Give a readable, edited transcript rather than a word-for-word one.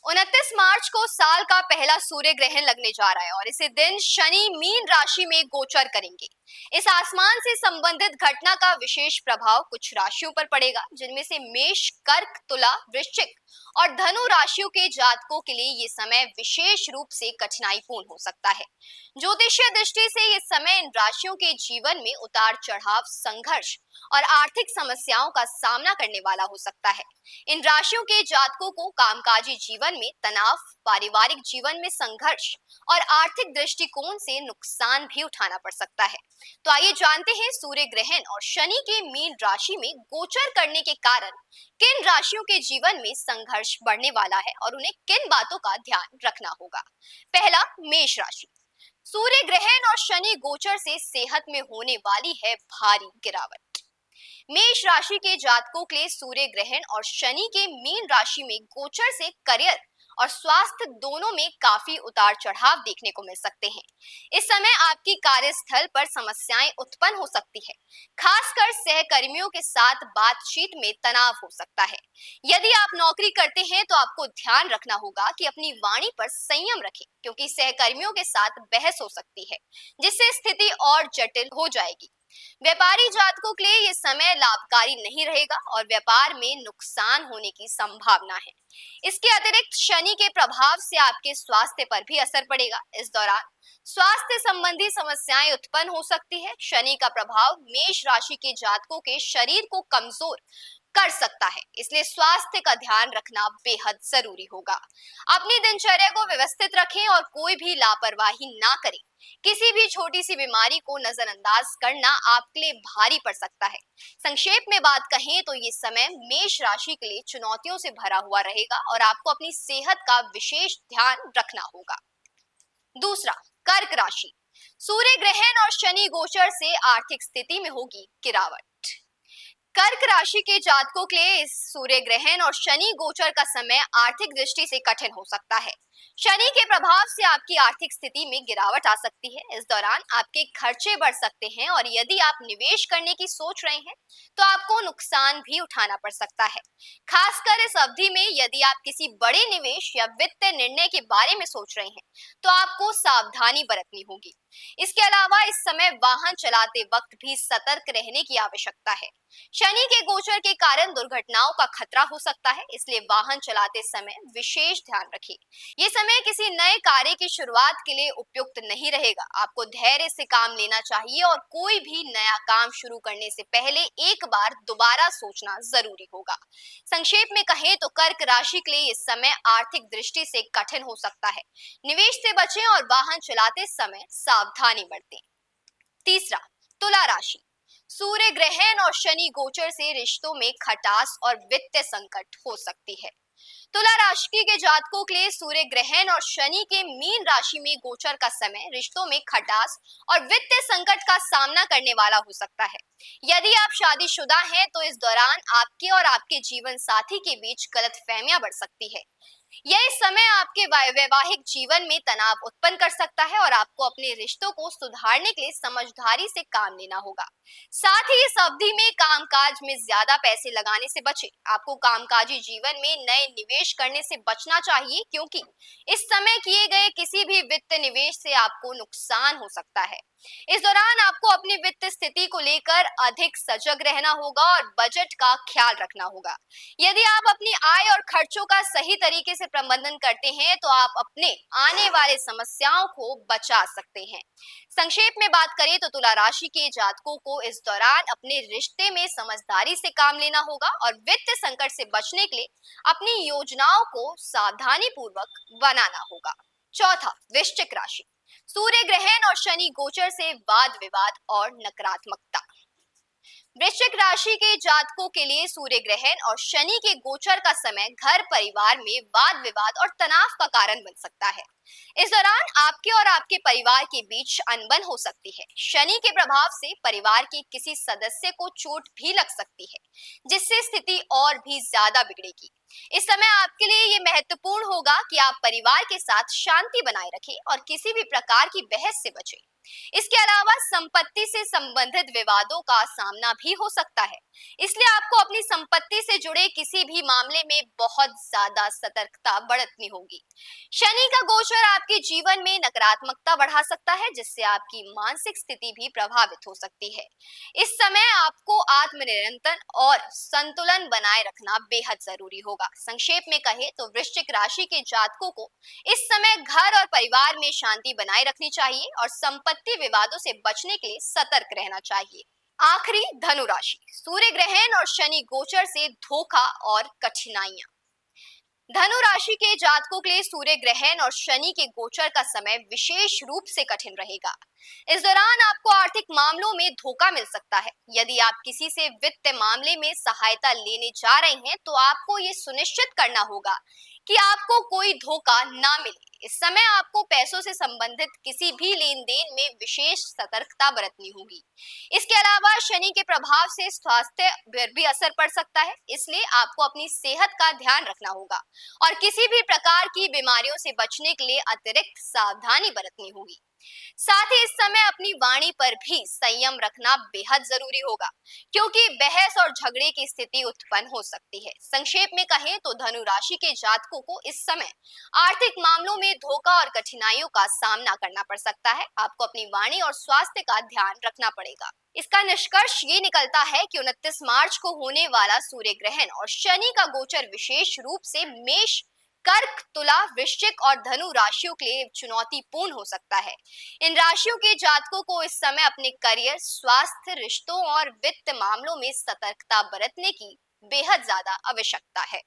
29 मार्च को साल का पहला सूर्य ग्रहण लगने जा रहा है और इसी दिन शनि मीन राशि में गोचर करेंगे। इस आसमान से संबंधित घटना का विशेष प्रभाव कुछ राशियों पर पड़ेगा, जिनमें से मेष, कर्क, तुला, वृश्चिक और धनु राशियों के जातकों के लिए ये समय विशेष रूप से कठिनाईपूर्ण हो सकता है। ज्योतिषीय दृष्टि से ये समय इन राशियों के जीवन में उतार चढ़ाव, संघर्ष और आर्थिक समस्याओं का सामना करने वाला हो सकता है। इन राशियों के जातकों को कामकाजी जीवन में तनाव, पारिवारिक जीवन में संघर्ष और आर्थिक दृष्टिकोण से नुकसान भी उठाना पड़ सकता है। तो आइए जानते हैं सूर्य ग्रहण और शनि के मीन राशि में गोचर करने के कारण किन राशियों के जीवन में संघर्ष बढ़ने वाला है और उन्हें किन बातों का ध्यान रखना होगा। पहला, मेष राशि। सूर्य ग्रहण और शनि गोचर से सेहत में होने वाली है भारी गिरावट। मेष राशि के जातकों के लिए सूर्य ग्रहण और शनि के मीन राशि में गोचर से करियर और स्वास्थ्य दोनों में काफी उतार चढ़ाव देखने को मिल सकते हैं। इस समय आपकी कार्यस्थल पर समस्याएं उत्पन्न हो सकती है, खासकर सहकर्मियों के साथ बातचीत में तनाव हो सकता है। यदि आप नौकरी करते हैं तो आपको ध्यान रखना होगा कि अपनी वाणी पर संयम रखें, क्योंकि सहकर्मियों के साथ बहस हो सकती है, जिससे स्थिति और जटिल हो जाएगी। व्यापारी जातकों के लिए यह समय लाभकारी नहीं रहेगा और व्यापार में नुकसान होने की संभावना है। इसके अतिरिक्त शनि के प्रभाव से आपके स्वास्थ्य पर भी असर पड़ेगा। इस दौरान स्वास्थ्य संबंधी समस्याएं उत्पन्न हो सकती है। शनि का प्रभाव मेष राशि के जातकों के शरीर को कमजोर कर सकता है, इसलिए स्वास्थ्य का ध्यान रखना बेहद जरूरी होगा। अपनी दिनचर्या को व्यवस्थित रखें और कोई भी लापरवाही ना करें। किसी भी छोटी सी बीमारी को नजरअंदाज करना आपके लिए भारी पड़ सकता है। संक्षेप में बात कहें तो ये समय मेष राशि के लिए चुनौतियों से भरा हुआ रहेगा और आपको अपनी सेहत का विशेष ध्यान रखना होगा। दूसरा, कर्क राशि। सूर्य ग्रहण और शनि गोचर से आर्थिक स्थिति में होगी गिरावट। कर्क राशि के जातकों के लिए इस सूर्य ग्रहण और शनि गोचर का समय आर्थिक दृष्टि से कठिन हो सकता है। शनि के प्रभाव से आपकी आर्थिक स्थिति में गिरावट आ सकती है। इस दौरान आपके खर्चे बढ़ सकते हैं और यदि आप निवेश करने की सोच रहे हैं तो आपको नुकसान भी उठाना पड़ सकता है। खासकर इस अवधि में यदि आप किसी बड़े निवेश या वित्तीय निर्णय के बारे में सोच रहे हैं तो आपको सावधानी बरतनी होगी। इसके अलावा इस समय वाहन चलाते वक्त भी सतर्क रहने की आवश्यकता है। शनि के गोचर के कारण दुर्घटनाओं का खतरा हो सकता है, इसलिए वाहन चलाते समय विशेष ध्यान रखें। ये समय किसी नए कार्य की शुरुआत के लिए उपयुक्त नहीं रहेगा। आपको धैर्य से काम लेना चाहिए और कोई भी नया काम शुरू करने से पहले एक बार दोबारा सोचना जरूरी होगा। संक्षेप में कहें तो कर्क राशि के लिए इस समय आर्थिक दृष्टि से कठिन हो सकता है। निवेश से बचें और वाहन चलाते समय सावधानी बरतें। तीसरा, तुला राशि। सूर्य ग्रहण और शनि गोचर से रिश्तों में खटास और वित्तीय संकट हो सकती है। तुला राशि के जातकों के लिए सूर्य ग्रहण और शनि के मीन राशि में गोचर का समय रिश्तों में खटास और वित्तीय संकट का सामना करने वाला हो सकता है। यदि आप शादीशुदा हैं तो इस दौरान आपके और आपके जीवन साथी के बीच गलतफहमियां बढ़ सकती है। यह समय आपके वैवाहिक जीवन में तनाव उत्पन्न कर सकता है और आपको अपने रिश्तों को सुधारने के लिए समझदारी से काम लेना होगा। साथ ही इस अवधि में कामकाज में ज्यादा पैसे लगाने से बचें। आपको कामकाजी जीवन में नए निवेश करने से बचना चाहिए, क्योंकि इस समय किए गए किसी भी वित्त निवेश से आपको नुकसान हो सकता है। इस दौरान आपको अपनी वित्त स्थिति को लेकर अधिक सजग रहना होगा और बजट का ख्याल रखना होगा। यदि आप अपनी आय और खर्चों का सही तरीके से प्रबंधन करते हैं तो आप अपने आने वाले समस्याओं को बचा सकते हैं। संक्षेप में बात करें तो तुला राशि के जातकों को इस दौरान अपने रिश्ते में समझदारी से काम लेना होगा और वित्त संकट से बचने के लिए अपनी योजनाओं को सावधानी पूर्वक बनाना होगा। चौथा, वृश्चिक राशि। सूर्य ग्रहण और शनि गोचर से वाद विवाद और नकारात्मकता। वृश्चिक राशि के जातकों के लिए सूर्य ग्रहण और शनि के गोचर का समय घर परिवार में वाद विवाद और तनाव का कारण बन सकता है। इस दौरान आपके और आपके परिवार के बीच अनबन हो सकती है। शनि के प्रभाव से परिवार के किसी सदस्य को चोट भी लग सकती है, जिससे स्थिति और भी ज्यादा बिगड़ेगी। इस समय आपके लिए ये महत्वपूर्ण होगा कि आप परिवार के साथ शांति बनाए रखें और किसी भी प्रकार की बहस से बचें। इसके अलावा संपत्ति से संबंधित विवादों का सामना भी हो सकता है, इसलिए आपको अपनी संपत्ति से जुड़े किसी भी मामले में बहुत ज्यादा सतर्कता बरतनी होगी। शनि का गोचर आपके जीवन में नकारात्मकता बढ़ा सकता है, जिससे आपकी मानसिक स्थिति भी प्रभावित हो सकती है। इस समय आपको आत्मनियंत्रण और संतुलन बनाए रखना बेहद जरूरी होगा। संक्षेप में कहे तो वृश्चिक राशि के जातकों को इस समय घर और परिवार में शांति बनाए रखनी चाहिए और संपत्ति विवादों से बचने के लिए सतर्क रहना चाहिए। आखिरी धनु राशि, सूर्य ग्रहण और शनि गोचर से धोखा और कठिनाइयां। धनु राशि के जातकों के लिए सूर्य ग्रहण और शनि के गोचर का समय विशेष रूप से कठिन रहेगा। इस दौरान आपको आर्थिक मामलों में धोखा मिल सकता है। यदि आप किसी से वित्त मामले में सहायता लेने जा रहे हैं तो आपको ये सुनिश्चित करना होगा कि आपको कोई धोखा ना मिले। इस समय आपको पैसों से संबंधित किसी भी लेन देन में विशेष सतर्कता बरतनी होगी। इसके अलावा शनि के प्रभाव से स्वास्थ्य पर भी असर पड़ सकता है, इसलिए आपको अपनी सेहत का ध्यान रखना होगा और किसी भी प्रकार की बीमारियों से बचने के लिए अतिरिक्त सावधानी बरतनी होगी। साथ ही इस समय अपनी वाणी पर भी संयम रखना बेहद जरूरी होगा, क्योंकि बहस और झगड़े की स्थिति उत्पन्न हो सकती है। संक्षेप में कहें तो धनु राशि के जातकों को इस समय आर्थिक मामलों में धोखा और कठिनाइयों का सामना करना पड़ सकता है। आपको अपनी वाणी और स्वास्थ्य का ध्यान रखना पड़ेगा। इसका निष्कर्ष ये निकलता है कि 29 मार्च को होने वाला सूर्य ग्रहण और शनि का गोचर विशेष रूप से मेष, कर्क, तुला, वृश्चिक और धनु राशियों के लिए चुनौतीपूर्ण हो सकता है। इन राशियों के जातकों को इस समय अपने करियर, स्वास्थ्य, रिश्तों और वित्त मामलों में सतर्कता बरतने की बेहद ज्यादा आवश्यकता है।